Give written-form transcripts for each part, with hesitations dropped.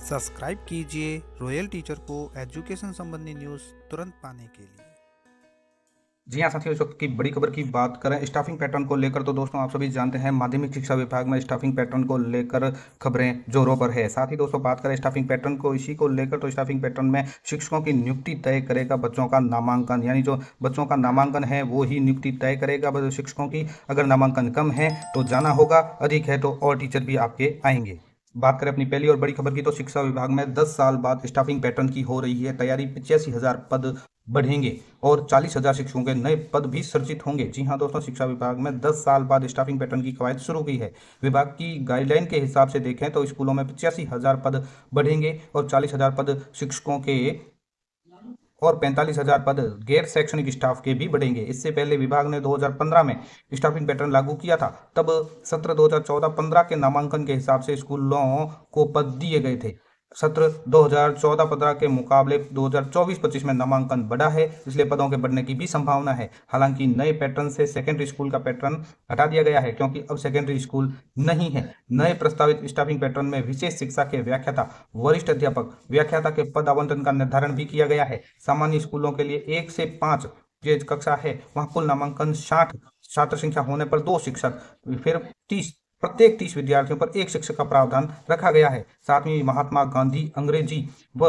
Subscribe कीजिए royal teacher को education संबंधी न्यूज़ तुरंत पाने के लिए। जी हाँ साथियों, इस वक्त की बड़ी खबर की बात करें स्टाफिंग पैटर्न को लेकर तो दोस्तों आप सभी जानते हैं माध्यमिक शिक्षा विभाग में स्टाफिंग पैटर्न को लेकर खबरें जोरों पर है। साथ ही दोस्तों बात करें स्टाफिंग पैटर्न को इसी को लेकर तो स्टाफिंग पैटर्न में शिक्षकों की नियुक्ति तय करेगा बच्चों का नामांकन, यानी जो बच्चों का नामांकन है वो ही नियुक्ति तय करेगा शिक्षकों की। अगर नामांकन कम है तो जाना होगा, अधिक है तो और टीचर भी आपके आएंगे। बात करें अपनी पहली और बड़ी खबर की तो शिक्षा विभाग में 10 साल बाद स्टाफिंग पैटर्न की हो रही है तैयारी। 85,000 पद बढ़ेंगे और 40,000 शिक्षकों के नए पद भी सृजित होंगे। जी हाँ दोस्तों, शिक्षा विभाग में 10 साल बाद स्टाफिंग पैटर्न की कवायद शुरू हुई है। विभाग की गाइडलाइन के हिसाब से देखें तो स्कूलों में 85,000 पद बढ़ेंगे और 40,000 पद शिक्षकों के और 45,000 पद गैर शैक्षणिक स्टाफ के भी बढ़ेंगे। इससे पहले विभाग ने 2015 में स्टाफिंग पैटर्न लागू किया था। तब सत्र 2014-15 के नामांकन के हिसाब से स्कूलों को पद दिए गए थे। सत्र 2014-15 के मुकाबले 2024-25 में नामांकन बढ़ा है, इसलिए पदों के बढ़ने की भी संभावना है। हालांकि नए पैटर्न से सेकेंडरी स्कूल का पैटर्न हटा दिया गया है क्योंकि अब सेकेंडरी स्कूल नहीं है। नए प्रस्तावित स्टाफिंग पैटर्न में विशेष शिक्षा के व्याख्याता, वरिष्ठ अध्यापक, व्याख्याता के पद आवंटन का निर्धारण भी किया गया है। सामान्य स्कूलों के लिए 1 से 5 जो कक्षा है वहां कुल नामांकन 60 छात्र संख्या होने पर 2 शिक्षक, फिर 30 विद्यार्थियों पर 1 शिक्षक का प्रावधान रखा गया है। साथ ही महात्मा गांधी अंग्रेजी व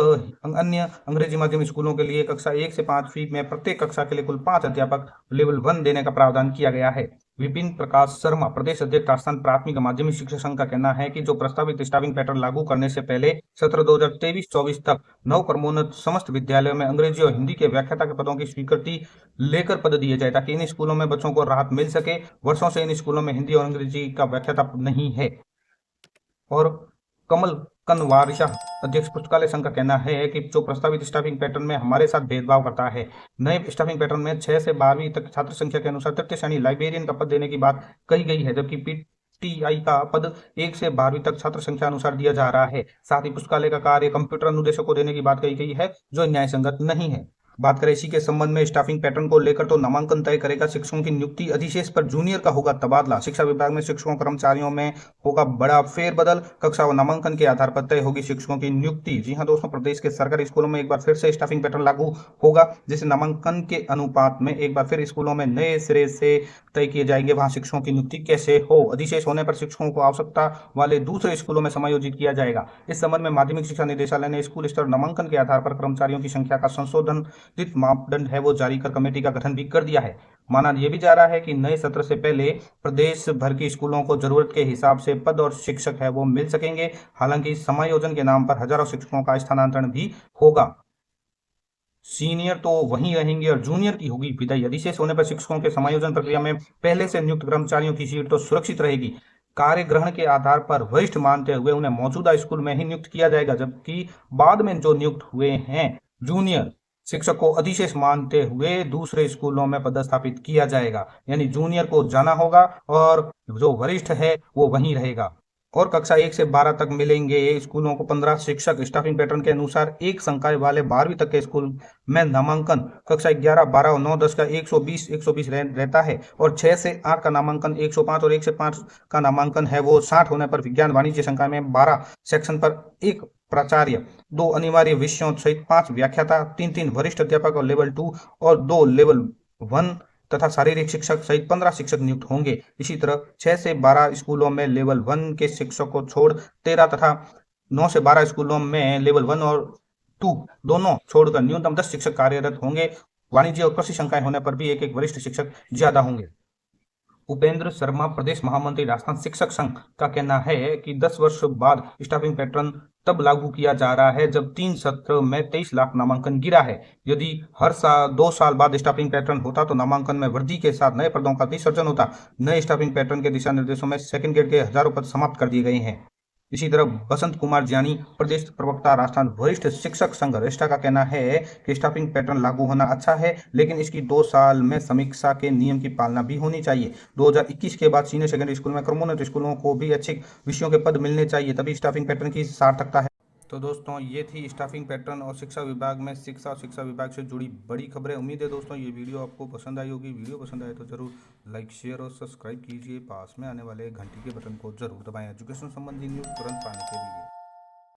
अन्य अंग्रेजी माध्यम स्कूलों के लिए कक्षा 1 से 5वीं में प्रत्येक कक्षा के लिए कुल 5 अध्यापक लेवल 1 देने का प्रावधान किया गया है। विपिन प्रकाश शर्मा, प्रदेश अध्यक्ष राजस्थान प्राथमिक माध्यमिक शिक्षक संघ का कहना है कि जो प्रस्तावित स्टाफिंग पैटर्न लागू करने से पहले सत्र 2023-24 तक नवक्रमोन्नत समस्त विद्यालयों में अंग्रेजी और हिंदी के व्याख्याता के पदों की स्वीकृति लेकर पद दिए जाए ताकि इन स्कूलों में बच्चों को राहत मिल सके। वर्षों से इन स्कूलों में हिंदी और अंग्रेजी का व्याख्याता नहीं है। और कमल कनवारिशा, अध्यक्ष पुस्तकालय संघ का कहना है कि जो प्रस्तावित स्टाफिंग पैटर्न में हमारे साथ भेदभाव करता है। नए स्टाफिंग पैटर्न में 6 से 12वीं तक छात्र संख्या के अनुसार तृतीय श्रेणी लाइब्रेरियन का पद देने की बात कही गई है, जबकि पीटीआई का पद 1 से 12वीं तक छात्र संख्या अनुसार दिया जा रहा है। साथ ही पुस्तकालय का कार्य कंप्यूटर अनुदेशक को देने की बात कही गई है, जो न्याय संगत नहीं है। बात करें इसी के संबंध में स्टाफिंग पैटर्न को लेकर तो नामांकन तय करेगा शिक्षकों की नियुक्ति, अधिशेष पर जूनियर का होगा तबादला। शिक्षा विभाग में शिक्षकों कर्मचारियों में होगा बड़ा फेरबदल, कक्षा व नामांकन के आधार पर तय होगी शिक्षकों की नियुक्ति। जी हाँ दोस्तों, प्रदेश के सरकारी स्कूलों में एक बार फिर से स्टाफिंग पैटर्न लागू होगा, जिससे नामांकन के अनुपात में एक बार फिर स्कूलों में नए सिरे से तय किए जाएंगे वहां शिक्षकों की नियुक्ति कैसे हो। अधिशेष होने पर शिक्षकों को आवश्यकता वाले दूसरे स्कूलों में समायोजित किया जाएगा। इस संबंध में माध्यमिक शिक्षा निदेशालय ने स्कूल स्तर नामांकन के आधार पर कर्मचारियों की संख्या का संशोधित मापदंड है वो जारी कर कमेटी का गठन भी कर दिया है। माना यह भी जा रहा है कि नए सत्र से पहले प्रदेश भर की स्कूलों को जरूरत के हिसाब से पद और शिक्षक है वो मिल सकेंगे। हालांकि समायोजन के नाम पर हजारों शिक्षकों का स्थानांतरण भी होगा। सीनियर तो वहीं रहेंगे और जूनियर की होगी विदाई। अधिशेष होने पर शिक्षकों के समायोजन प्रक्रिया में पहले से नियुक्त कर्मचारियों की सीट तो सुरक्षित रहेगी। कार्य ग्रहण के आधार पर वरिष्ठ मानते हुए उन्हें मौजूदा स्कूल में ही नियुक्त किया जाएगा, जबकि बाद में जो नियुक्त हुए हैं जूनियर शिक्षक को अधिशेष मानते हुए दूसरे स्कूलों में पदस्थापित किया जाएगा। यानी जूनियर को जाना होगा और जो वरिष्ठ है वो वहीं रहेगा। और कक्षा 1 से 12 तक मिलेंगे स्कूलों को 15 शिक्षक। स्टाफिंग पैटर्न के अनुसार एक संकाय वाले 12वीं तक के स्कूल में नामांकन कक्षा 11, 12 और 9, 10 का 120 रहता है और 6 से 8 का नामांकन 105 और 1 से 5 का नामांकन है वो 60 होने पर विज्ञान वाणिज्य संकाय में 12 सेक्शन पर 1 प्राचार्य, 2 अनिवार्य विषयों सहित 5 व्याख्याता, 3 वरिष्ठ अध्यापक और लेवल 2 और 2 लेवल 1 तथा शारीरिक शिक्षक सहित 15 शिक्षक नियुक्त होंगे। इसी तरह 6 से 12 स्कूलों में लेवल 1 के शिक्षक को छोड़ 13 तथा 9 से 12 स्कूलों में लेवल 1 और 2 दोनों छोड़कर न्यूनतम 10 शिक्षक कार्यरत होंगे। वाणिज्य और कृषि संकाय होने पर भी एक वरिष्ठ शिक्षक ज्यादा होंगे। उपेंद्र शर्मा, प्रदेश महामंत्री राजस्थान शिक्षक संघ का कहना है कि 10 वर्ष बाद स्टाफिंग पैटर्न तब लागू किया जा रहा है जब 3 सत्र में 23 लाख नामांकन गिरा है। यदि हर साल 2 साल बाद स्टाफिंग पैटर्न होता तो नामांकन में वृद्धि के साथ नए पदों का भी सृजन होता। नए स्टाफिंग पैटर्न के दिशा निर्देशों में सेकंड ग्रेड के हजारों पद समाप्त कर दिए गए हैं। इसी तरह बसंत कुमार ज्ञानी, प्रदेश प्रवक्ता राजस्थान वरिष्ठ शिक्षक संघ रेस्टा का कहना है कि स्टाफिंग पैटर्न लागू होना अच्छा है, लेकिन इसकी 2 साल में समीक्षा के नियम की पालना भी होनी चाहिए। 2021 के बाद सीनियर सेकेंडरी स्कूल में क्रमोन्नत स्कूलों को भी अच्छे विषयों के पद मिलने चाहिए, तभी स्टाफिंग पैटर्न की सार्थकता है। तो दोस्तों ये थी स्टाफिंग पैटर्न और शिक्षा विभाग में शिक्षा और शिक्षा विभाग से जुड़ी बड़ी खबरें। उम्मीद है दोस्तों ये वीडियो आपको पसंद आई होगी। वीडियो पसंद आए तो जरूर लाइक, शेयर और सब्सक्राइब कीजिए। पास में आने वाले घंटी के बटन को जरूर दबाएं एजुकेशन संबंधी न्यूज़ तुरंत पाने के लिए।